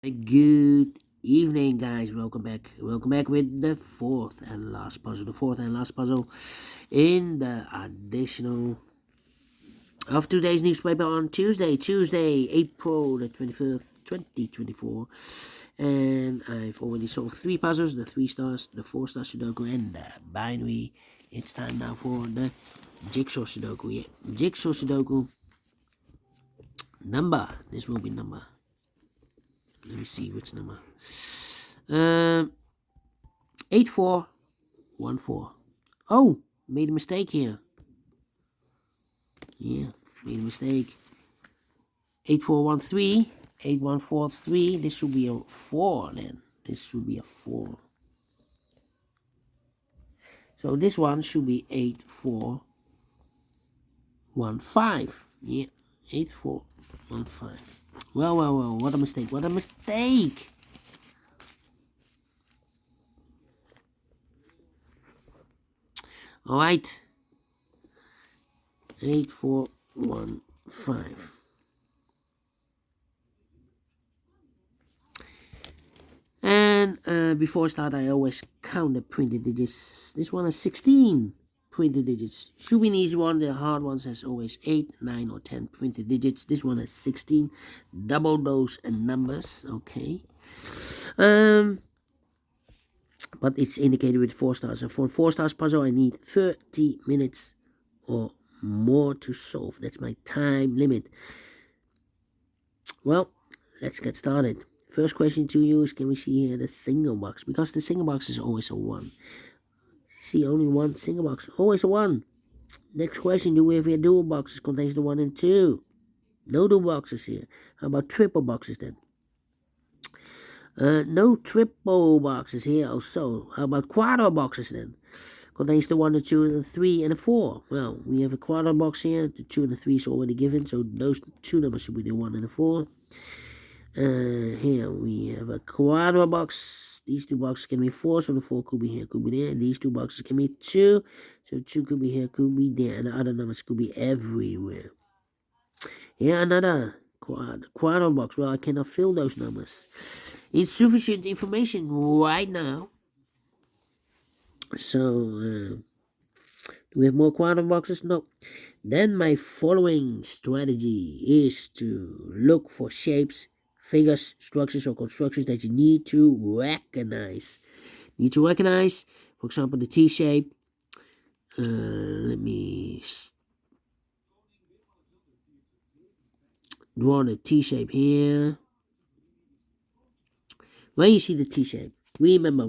Good evening, guys. Welcome back. Welcome back with the fourth and last puzzle. The fourth and last puzzle in the additional of today's newspaper on Tuesday, April the 25th, 2024. And I've already solved three puzzles: the 3 stars, the 4-star Sudoku, and the binary. It's time now for the Jigsaw Sudoku. Yeah, Jigsaw Sudoku number. This will be number. Let me see which number. 8414. Oh, made a mistake here. Yeah, made a mistake. 8413, 8143. This should be a 4 then. This should be a 4. So this one should be 8415. Yeah, 8415. Well, what a mistake. What a mistake. All right. 8415. And before I start, I always count the printed digits. This one has 16 printed digits. Should be an easy one. The hard ones has always 8, 9, or 10 printed digits. This one has 16. Double those numbers. Okay. But it's indicated with 4 stars. And for 4 stars puzzle, I need 30 minutes or more to solve. That's my time limit. Well, let's get started. First question to you is, can we see here the single box? Because the single box is always a 1. See, only one single box, always a 1. Next question, do we have here dual boxes? Contains the 1 and 2. No dual boxes here. How about triple boxes then? No triple boxes here also. How about quarter boxes then? Contains the 1, the 2, the 3, and the 4. Well, we have a quarter box here. The 2 and the 3 is already given, so those two numbers should be the 1 and the 4. Here we have a quarter box. These two boxes can be 4, so the 4 could be here, could be there. And these two boxes can be 2, so 2 could be here, could be there. And the other numbers could be everywhere. Here another quarter box. Well, I cannot fill those numbers. Insufficient information right now. So, do we have more quarter boxes? No. Then my following strategy is to look for shapes, figures, structures, or constructions that you need to recognize. For example, the T shape. Let me draw the T shape here. When you see the T shape, remember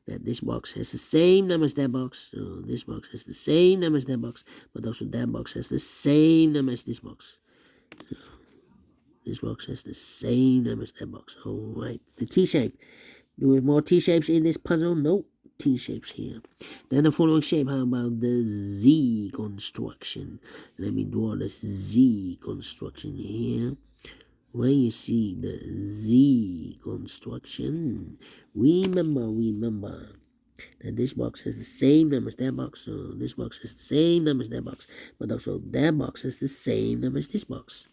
that this box has the same number as that box. So this box has the same number as that box, but also that box has the same number as this box. So this box has the same number as that box. Alright, the T shape. Do we have more T shapes in this puzzle? No T shapes here. Then the following shape, how about the Z construction? Let me draw this Z construction here. When you see the Z construction, remember that this box has the same number as that box. So this box has the same number as that box, but also that box has the same number as this box.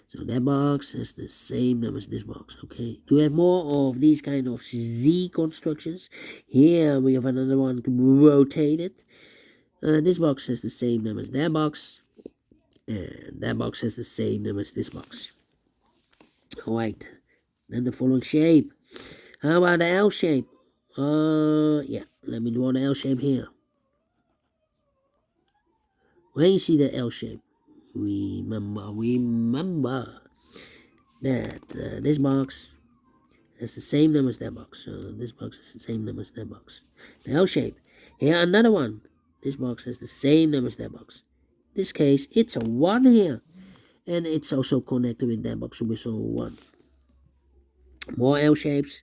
So that box has the same number as this box. Okay. Do we have more of these kind of Z constructions? Here we have another one rotated. This box has the same number as that box. And that box has the same number as this box. Alright. Then the following shape. How about the L shape? Yeah. Let me draw the L shape here. When you see the L shape, remember that this box has the same number as that box. So this box has the same number as that box. The L shape. Here another one. This box has the same number as that box. In this case, it's a 1 here. And it's also connected with that box, so we saw 1. More L shapes?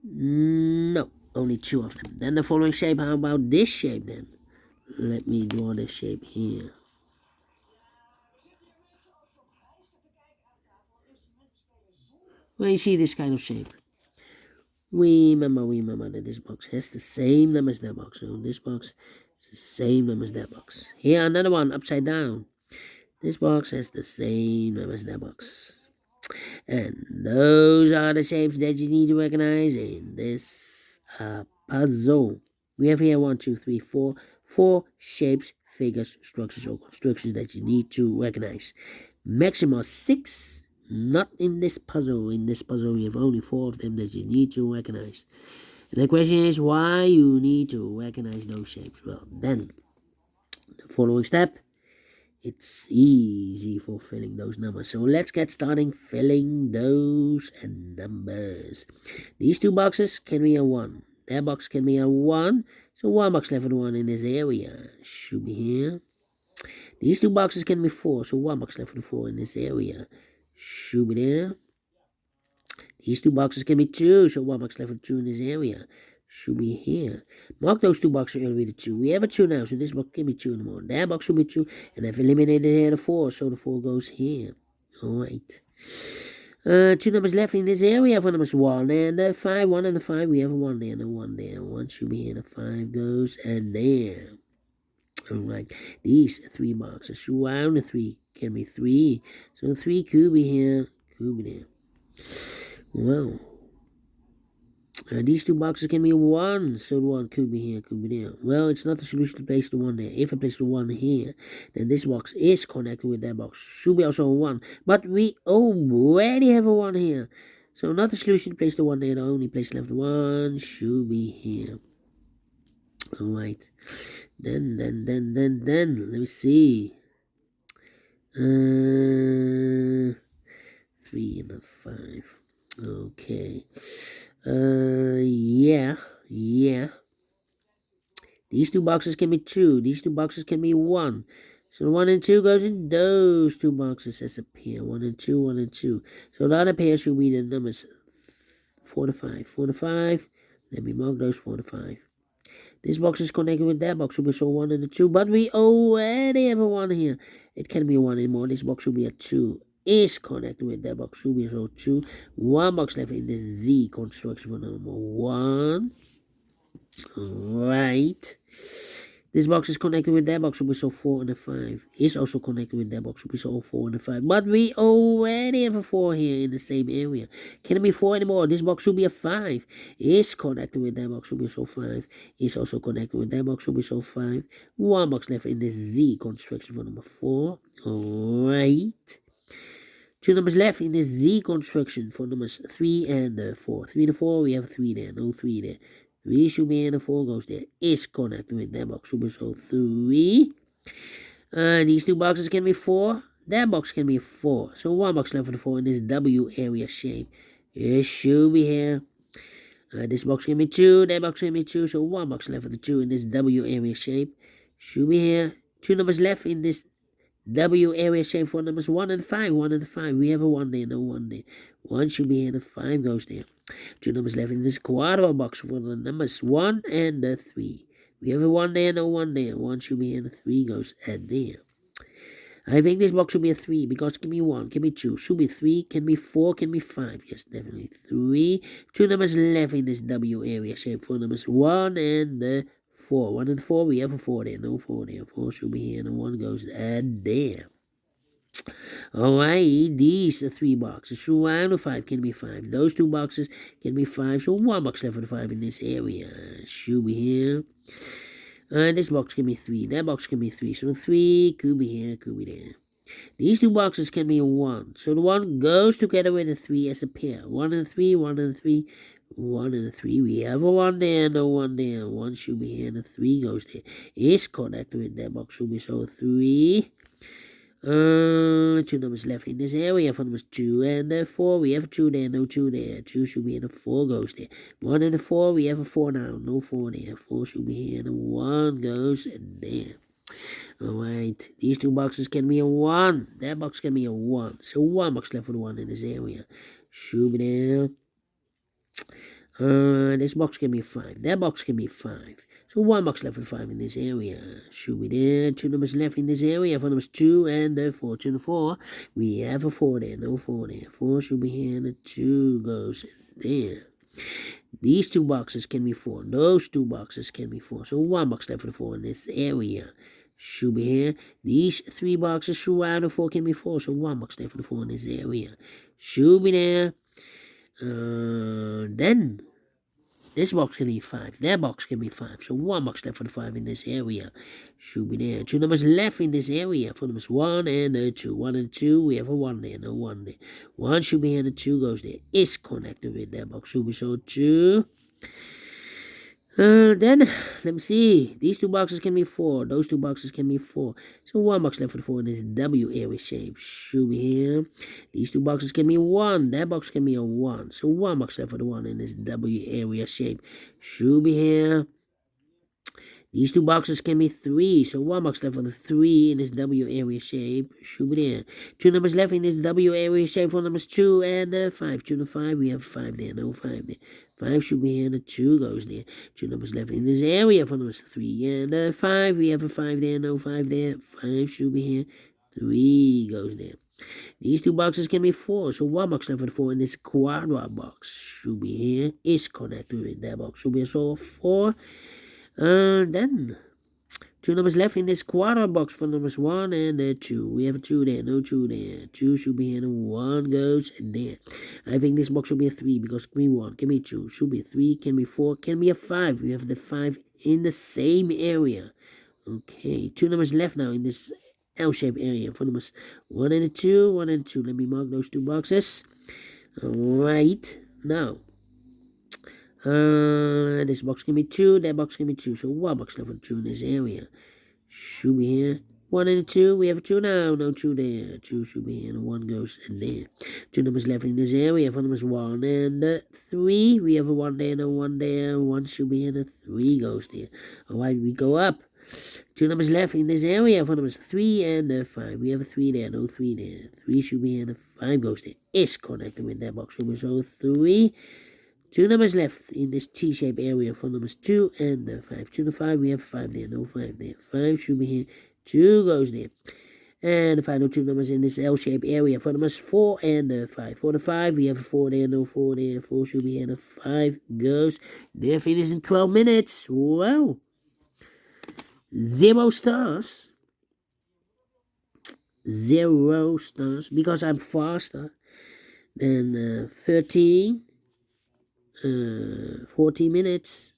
No, only 2 of them. Then the following shape, how about this shape then? Let me draw this shape here. When you see this kind of shape, remember that this box has the same number as that box. So this box is the same number as that box. Here, another one upside down. This box has the same number as that box. And those are the shapes that you need to recognize in this puzzle. We have here 1, 2, 3, 4, 4 shapes, figures, structures, or constructions that you need to recognize. Maximum 6, not in this puzzle. In this puzzle, we have only 4 of them that you need to recognize. And the question is why you need to recognize those shapes. Well, then, the following step, it's easy for filling those numbers. So let's get starting filling those numbers. These 2 boxes can be a 1. That box can be a 1. So 1 box left with 1 in this area. Should be here. These 2 boxes can be 4. So 1 box left with 4 in this area. Should be there. These 2 boxes can be 2. So 1 box left with 2 in this area. Should be here. Mark those 2 boxes earlier with a 2. We have a 2 now, so this box can be 2 anymore. That box should be 2, and I've eliminated here the 4, so the 4 goes here. Alright. 2 numbers left in this area for numbers 1 and the 5. 1 and the 5, we have a 1 there and a 1 there. 1 should be here, the 5 goes, and there. Alright. These 3 boxes surround the 3 can be 3. So 3 could be here, could be there. Well. These 2 boxes can be 1, so the 1 could be here, could be there. Well, it's not the solution to place the 1 there. If I place the 1 here, then this box is connected with that box. Should be also a 1. But we already have a 1 here. So not the solution to place the 1 there. The only place left 1 should be here. Alright. Then, let me see. 3 and a 5. Okay. Yeah. These 2 boxes can be 2. These 2 boxes can be 1. So the 1 and 2 goes in those 2 boxes as a pair. 1 and 2, 1 and 2. So the other pair should be the numbers 4 to 5. 4 to 5. Let me mark those 4 to 5. This box is connected with that box, should be so 1 and a 2. But we already have a 1 here. It can't be a 1 anymore. This box should be a 2. Is connected with that box, should be so 2. 1 box left in the Z construction for number 1. Right. This box is connected with that box, should be so 4 and a 5. Is also connected with that box, should be so 4 and a 5. But we already have a 4 here in the same area. Can it be 4 anymore? This box should be a 5. Is connected with that box, should be so 5. Is also connected with that box, should be so 5. 1 box left in the Z construction for number 4. Alright. 2 numbers left in the Z construction for numbers 3 and 4. 3 to 4, we have 3 there, no 3 there. 3 should be in the 4 goes there. Is connected with that box, should be so 3. These 2 boxes can be 4. That box can be 4. So 1 box left for the 4 in this W area shape. It should be here. This box can be 2. That box can be 2. So 1 box left for the 2 in this W area shape. Should be here. 2 numbers left in this W area shape for numbers 1 and 5. 1 and 5. We have a 1 there, no 1 there. 1 should be here, the 5 goes there. 2 numbers left in this quadro box for the numbers 1 and 3. We have a 1 there, no 1 there. 1 should be here, the 3 goes and there. I think this box should be a 3 because it can be 1, can be 2, should be 3, can be 4, can be 5. Yes, definitely 3. 2 numbers left in this W area shape for numbers 1 and 4. 1 and 4, we have a 4 there, no 4 there. 4 should be here, and 1 goes and there. Alright, these 3 boxes. Surround the 5 can be 5. Those 2 boxes can be 5. So 1 box left for the 5 in this area. Should be here. This box can be 3. That box can be 3. So the 3 could be here, could be there. These 2 boxes can be 1. So the 1 goes together with the 3 as a pair. 1 and 3, 1 and 3, 1 and 3. We have a 1 there, no 1 there. 1 should be here, and the 3 goes there. Is connected with that box, should be so 3. 2 numbers left in this area for numbers 2 and 4. We have 2 there, no 2 there. 2 should be in the 4 goes there. 1 and 4, we have a 4 now, no 4 there. 4 should be here, and the 1 goes there. Alright, these 2 boxes can be a 1. That box can be a 1. So 1 box left for the 1 in this area. Should be there. This box can be 5. That box can be 5. So 1 box left for 5 in this area. Should be there. 2 numbers left in this area for numbers 2 and 4. 2 and 4. We have a 4 there. No 4 there. 4 should be here, and the 2 goes there. These 2 boxes can be 4. Those 2 boxes can be 4. So 1 box left for the 4 in this area. Should be here. These 3 boxes surround the 4 can be 4. So 1 box left for the 4 in this area. Should be there. Then this box can be 5. That box can be 5. So 1 box left for the 5 in this area. Should be there. 2 numbers left in this area. For numbers 1 and 2. 1 and 2. We have a 1 there. No 1 there. 1 should be here. The 2 goes there. Is connected with that box. Should be so 2. Then, let me see. These 2 boxes can be 4. Those 2 boxes can be 4. So 1 box left for the 4 in this W area shape. Should be here. These 2 boxes can be 1. That box can be a 1. So 1 box left for the 1 in this W area shape. Should be here. These 2 boxes can be 3. So 1 box left for the 3 in this W area shape. Should be there. 2 numbers left in this W area shape for numbers 2 and 5. 2 to 5. We have 5 there. No 5 there. 5 should be here. The 2 goes there. 2 numbers left in this area for numbers 3 and 5. We have a 5 there. No 5 there. 5 should be here. 3 goes there. These 2 boxes can be 4. So 1 box left for the 4 in this quadra box. Should be here. Is connected with that box. Should be a so 4. Then 2 numbers left in this quarter box for numbers 1 and 2. We have a 2 there, no 2 there. 2 should be here, and 1 goes there. I think this box should be a 3 because can be 1, can be 2, should be a 3, can be 4, can be a 5. We have the 5 in the same area. Okay, 2 numbers left now in this L-shaped area for numbers 1 and 2, 1 and 2. Let me mark those 2 boxes. Alright, now. This box can be 2, that box can be 2. So 1 box left for 2 in this area. Should be here. 1 and 2. We have a 2 now. No 2 there. 2 should be here. And 1 goes in there. 2 numbers left in this area. For numbers 1 and 3. We have a 1 there. No 1 there. 1 should be here. And 3 goes there. Alright, we go up. 2 numbers left in this area. For numbers 3 and 5. We have a 3 there. No 3 there. 3 should be here. And 5 goes there. Is connected with that box. So 3. 2 numbers left in this T-shaped area for numbers 2 and 5. 2 to 5, we have 5 there, no 5 there. 5 should be here, 2 goes there. And the final 2 numbers in this L-shaped area for numbers 4 and 5. 4 to 5, we have a 4 there, no 4 there. 4 should be here, and 5 goes there. Finish in 12 minutes. Wow. 0 stars. 0 stars because I'm faster than 13. 40 minutes,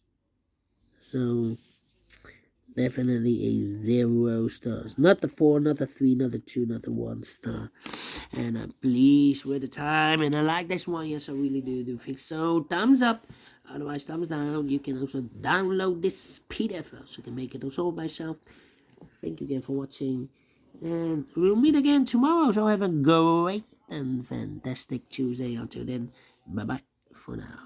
so definitely a 0 stars. Not the 4, not the 3, not the 2, not the 1 star. And I'm pleased with the time, and I like this one. Yes, I really do think so. Thumbs up, otherwise thumbs down. You can also download this PDF so you can make it also myself. Thank you again for watching, and we'll meet again tomorrow. So have a great and fantastic Tuesday. Until then, bye bye for now.